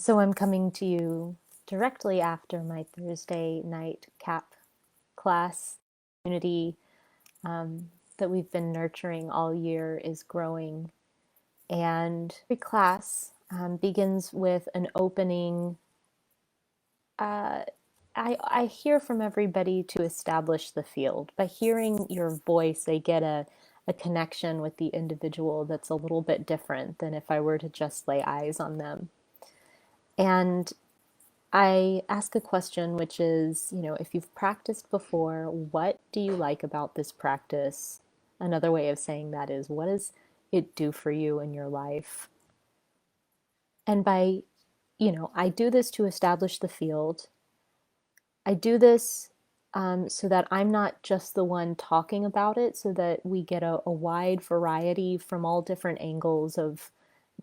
So I'm coming to you directly after my Thursday night CAP class. Community that we've been nurturing all year is growing, and every class begins with an opening. Uh, I hear from everybody to establish the field. By hearing your voice, they get a connection with the individual that's a little bit different than if I were to just lay eyes on them. And I ask a question, which is, if you've practiced before, what do you like about this practice? Another way of saying that is, what does it do for you in your life? And I do this to establish the field. I do this so that I'm not just the one talking about it, so that we get a wide variety from all different angles of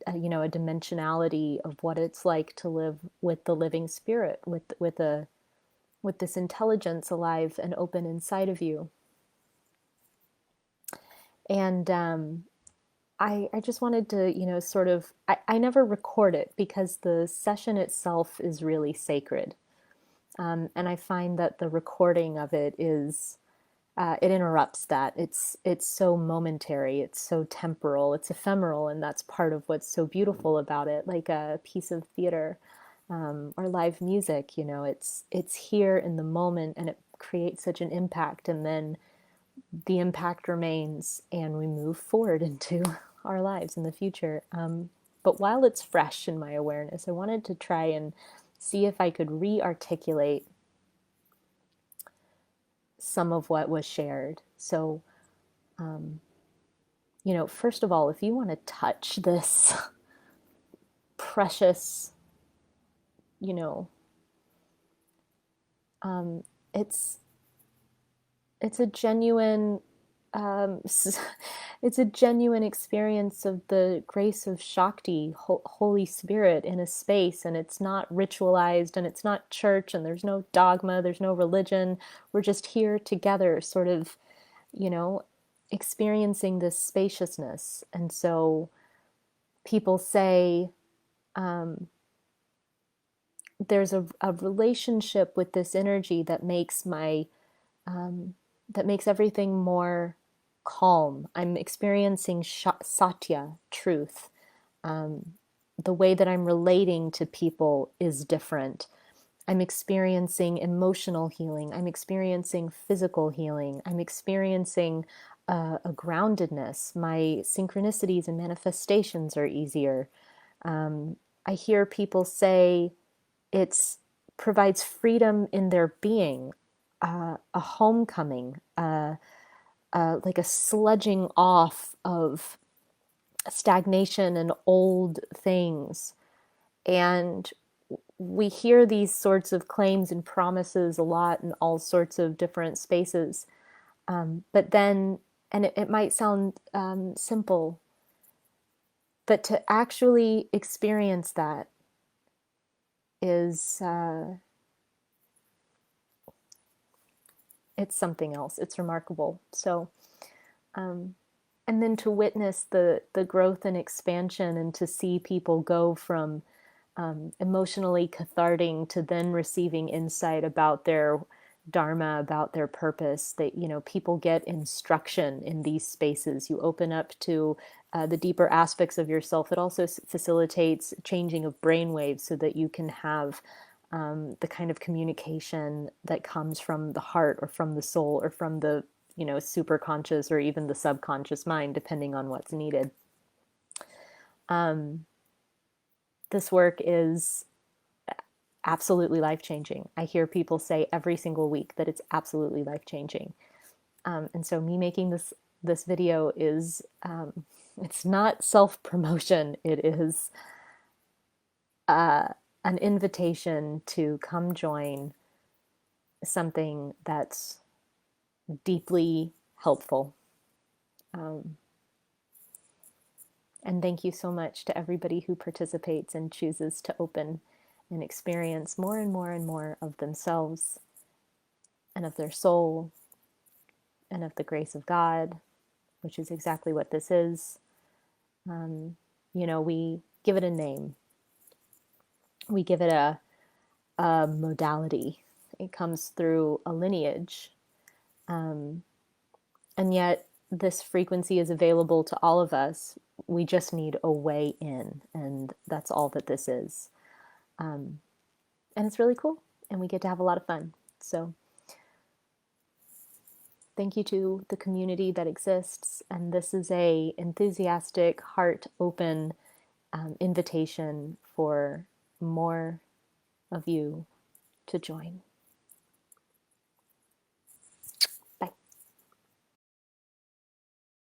a dimensionality of what it's like to live with the living spirit, with this intelligence alive and open inside of you. And I just wanted to, I never record it because the session itself is really sacred. And I find that the recording of it it interrupts that. It's so momentary, it's so temporal, it's ephemeral, and that's part of what's so beautiful about it, like a piece of theater or live music. It's here in the moment, and it creates such an impact, and then the impact remains, and we move forward into our lives in the future. But while it's fresh in my awareness, I wanted to try and see if I could re-articulate some of what was shared. So, first of all, if you want to touch this precious, you know, it's it's a genuine um, it's a genuine experience of the grace of Shakti, Holy Spirit, in a space, and it's not ritualized, and it's not church, and there's no dogma, there's no religion. We're just here together, sort of, you know, experiencing this spaciousness. And so people say there's a relationship with this energy that makes that makes everything more calm. I'm experiencing satya, truth. The way that I'm relating to people is different. I'm experiencing emotional healing. I'm experiencing physical healing. I'm experiencing a groundedness. My synchronicities and manifestations are easier. I hear people say it's provides freedom in their being, a homecoming, like a sludging off of stagnation and old things. And we hear these sorts of claims and promises a lot in all sorts of different spaces. But then, and it might sound simple, but to actually experience that is, it's something else. It's remarkable. So, and then to witness the growth and expansion, and to see people go from emotionally cathartic to then receiving insight about their dharma, about their purpose. That, people get instruction in these spaces. You open up to the deeper aspects of yourself. It also facilitates changing of brain waves so that you can have the kind of communication that comes from the heart, or from the soul, or from the super conscious, or even the subconscious mind, depending on what's needed. This work is absolutely life-changing. I hear people say every single week that it's absolutely life-changing. And so me making this video is, it's not self-promotion. It is an invitation to come join something that's deeply helpful. And thank you so much to everybody who participates and chooses to open and experience more and more and more of themselves, and of their soul, and of the grace of God, which is exactly what this is. We give it a name. We give it a modality. It comes through a lineage. And yet, this frequency is available to all of us. We just need a way in, and that's all that this is. And it's really cool, and we get to have a lot of fun. So, thank you to the community that exists. And this is a enthusiastic, heart open invitation for more of you to join.